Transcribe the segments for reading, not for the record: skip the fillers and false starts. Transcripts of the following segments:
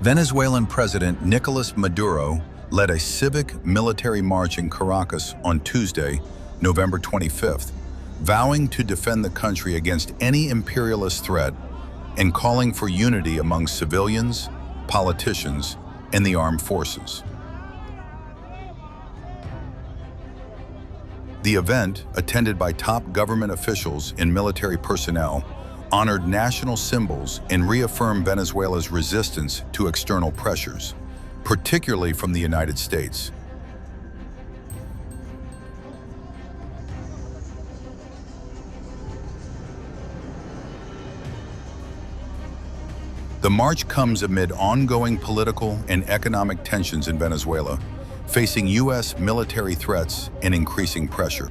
Venezuelan President Nicolas Maduro led a civic-military march in Caracas on Tuesday, November 25th, vowing to defend the country against any imperialist threat and calling for unity among civilians, politicians, and the armed forces. The event, attended by top government officials and military personnel, honored national symbols and reaffirmed Venezuela's resistance to external pressures, particularly from the United States. The march comes amid ongoing political and economic tensions in Venezuela, facing U.S. military threats and increasing pressure.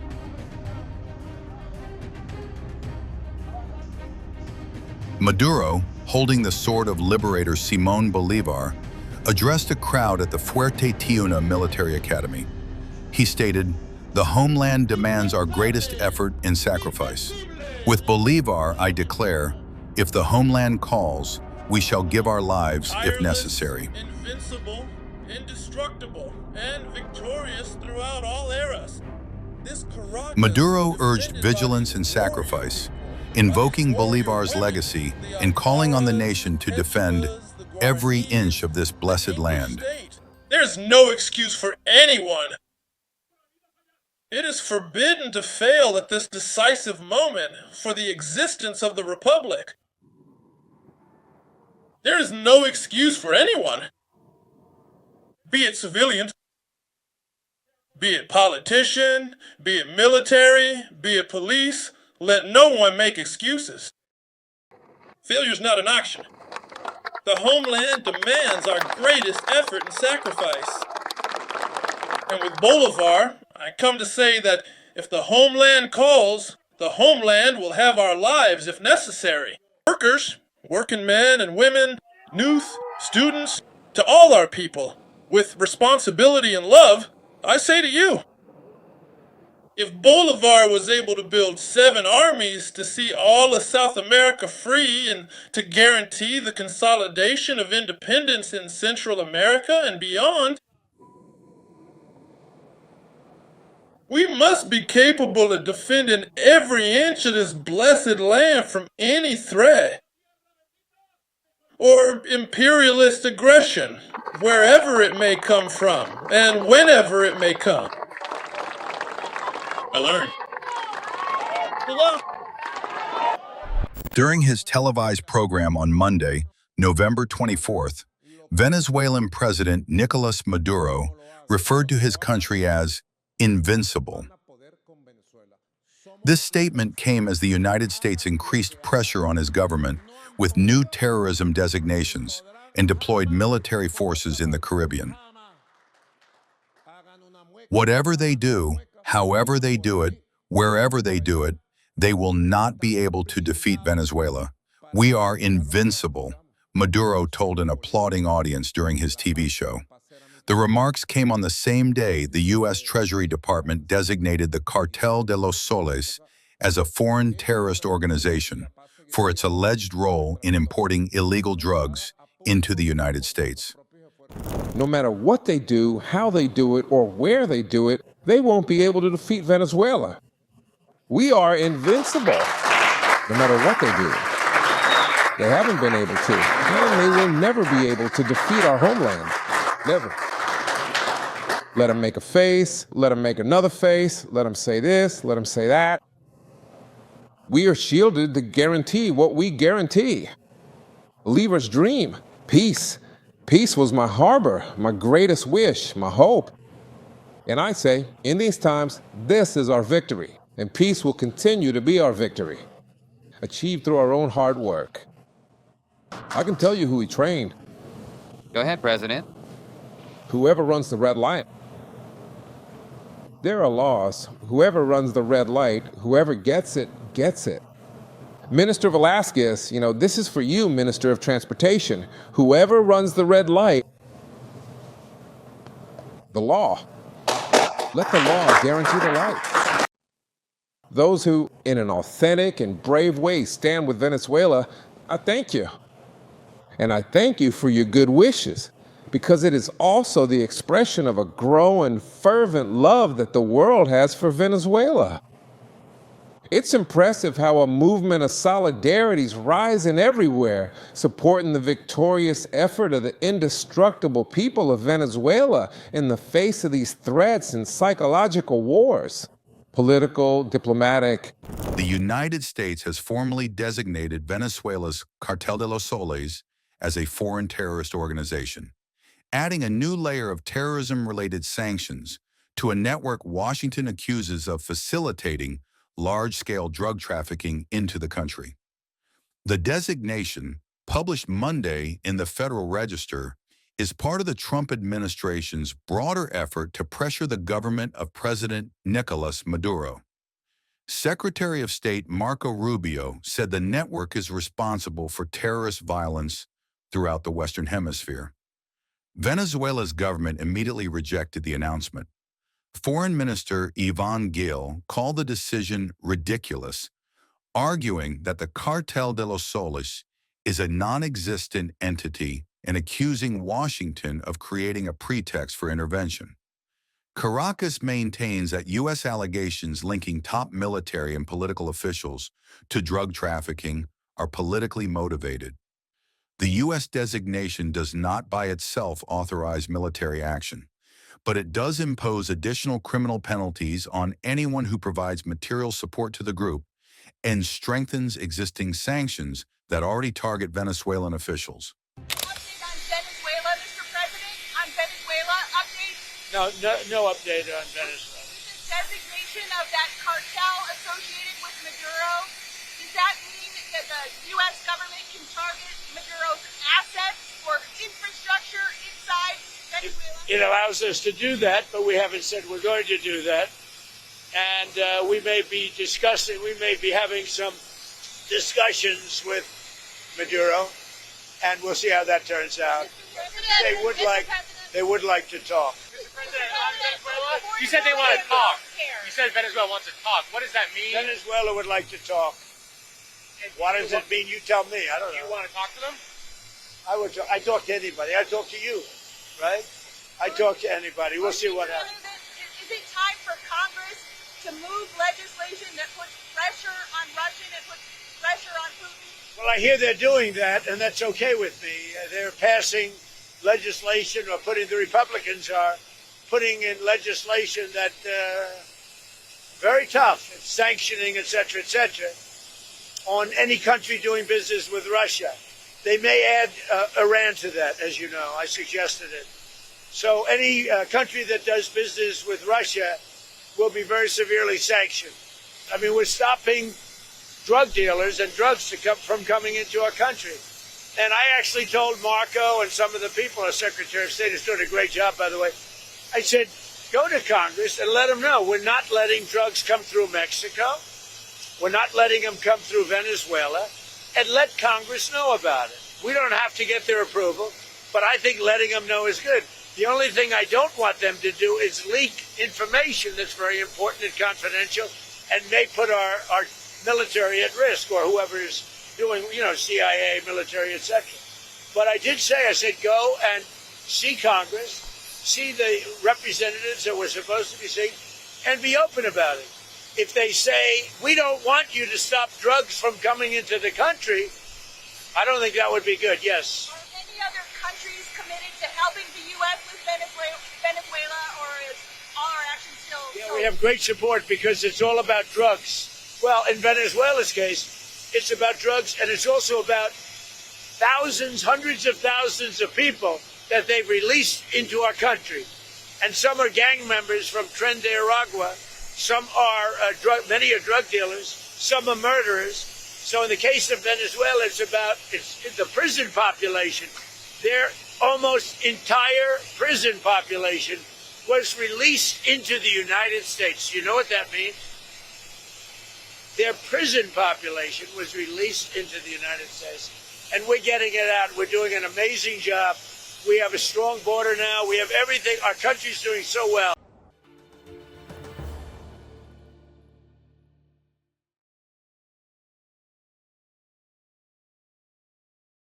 Maduro, holding the sword of liberator Simon Bolivar, addressed a crowd at the Fuerte Tiuna military academy. He stated, "The homeland demands our greatest effort and sacrifice. With Bolivar, I declare, if the homeland calls, we shall give our lives if necessary." Invincible, indestructible, and victorious throughout all eras. Maduro urged vigilance and sacrifice, invoking Bolivar's legacy and calling on the nation to defend every inch of this blessed land. There's no excuse for anyone. It is forbidden to fail at this decisive moment for the existence of the Republic. There is no excuse for anyone. Be it civilian, be it politician, be it military, be it police, let no one make excuses. Failure is not an option. The homeland demands our greatest effort and sacrifice. And with Bolivar, I come to say that if the homeland calls, the homeland will have our lives if necessary. Workers, working men and women, youth, students, to all our people, with responsibility and love, I say to you, if Bolivar was able to build 7 armies to see all of South America free and to guarantee the consolidation of independence in Central America and beyond, we must be capable of defending every inch of this blessed land from any threat or imperialist aggression, wherever it may come from and whenever it may come. I learned. During his televised program on Monday, November 24th, Venezuelan President Nicolas Maduro referred to his country as invincible. This statement came as the United States increased pressure on his government with new terrorism designations and deployed military forces in the Caribbean. Whatever they do, however they do it, wherever they do it, they will not be able to defeat Venezuela. We are invincible, Maduro told an applauding audience during his TV show. The remarks came on the same day the U.S. Treasury Department designated the Cartel de los Soles as a foreign terrorist organization for its alleged role in importing illegal drugs into the United States. No matter what they do, how they do it, or where they do it, they won't be able to defeat Venezuela. We are invincible, no matter what they do. They haven't been able to, and they will never be able to defeat our homeland. Never. Let them make a face, let them make another face, let them say this, let them say that. We are shielded to guarantee what we guarantee. Bolivar's dream, peace. Peace was my harbor, my greatest wish, my hope. And I say, in these times, this is our victory, and peace will continue to be our victory, achieved through our own hard work. I can tell you who he trained. Go ahead, President. Whoever runs the red light. There are laws. Whoever runs the red light, whoever gets it, gets it. Minister Velasquez, this is for you, Minister of Transportation. Whoever runs the red light, the law. Let the law guarantee the light. Those who, in an authentic and brave way, stand with Venezuela, I thank you. And I thank you for your good wishes, because it is also the expression of a growing, fervent love that the world has for Venezuela. It's impressive how a movement of solidarity is rising everywhere, supporting the victorious effort of the indestructible people of Venezuela in the face of these threats and psychological wars. Political, diplomatic. The United States has formally designated Venezuela's Cartel de los Soles as a foreign terrorist organization, adding a new layer of terrorism-related sanctions to a network Washington accuses of facilitating large-scale drug trafficking into the country. The designation, published Monday in the Federal Register, is part of the Trump administration's broader effort to pressure the government of President Nicolas Maduro. Secretary of State Marco Rubio said the network is responsible for terrorist violence throughout the Western Hemisphere. Venezuela's government immediately rejected the announcement. Foreign Minister Iván Gil called the decision ridiculous, arguing that the Cartel de los Soles is a non-existent entity and accusing Washington of creating a pretext for intervention. Caracas maintains that U.S. allegations linking top military and political officials to drug trafficking are politically motivated. The U.S. designation does not by itself authorize military action, but it does impose additional criminal penalties on anyone who provides material support to the group and strengthens existing sanctions that already target Venezuelan officials. Update on Venezuela, Mr. President? On Venezuela, update? No update on Venezuela. The designation of that cartel associated with Maduro, does that mean that the U.S. government can target Maduro's assets or infrastructure inside Venezuela? It allows us to do that, but we haven't said we're going to do that. And we may be having some discussions with Maduro, and we'll see how that turns out. They would like to talk. Mr. President, on Venezuela, you said they want to talk. You said Venezuela wants to talk. What does that mean? Venezuela would like to talk. What does it mean? You tell me. I don't know. Do you want to talk to them? I talk to anybody. I talk to you, right? I talk to anybody. We'll see what happens. Is it time for Congress to move legislation that puts pressure on Russia, that puts pressure on Putin? Well, I hear they're doing that, and that's okay with me. They're passing legislation, or the Republicans are putting in legislation that very tough, it's sanctioning, etc., on any country doing business with Russia. They may add Iran to that, as you know. I suggested it. So any country that does business with Russia will be very severely sanctioned. I mean, we're stopping drug dealers and drugs from coming into our country. And I actually told Marco and some of the people, our Secretary of State is doing a great job, by the way. I said, go to Congress and let them know we're not letting drugs come through Mexico. We're not letting them come through Venezuela. And let Congress know about it. We don't have to get their approval, but I think letting them know is good. The only thing I don't want them to do is leak information that's very important and confidential and may put our military at risk, or whoever is doing, CIA, military, etc. But I did say, I said, go and see Congress, see the representatives that we're supposed to be seeing, and be open about it. If they say, we don't want you to stop drugs from coming into the country, I don't think that would be good, yes. Are any other countries committed to helping the U.S. with Venezuela, or is all our action still? Yeah, we have great support because it's all about drugs. Well, in Venezuela's case, it's about drugs, and it's also about thousands, hundreds of thousands of people that they've released into our country. And some are gang members from Tren de Aragua. Some are many are drug dealers. Some are murderers. So in the case of Venezuela, it's the prison population. Their almost entire prison population was released into the United States. You know what that means? Their prison population was released into the United States. And we're getting it out. We're doing an amazing job. We have a strong border now. We have everything. Our country's doing so well.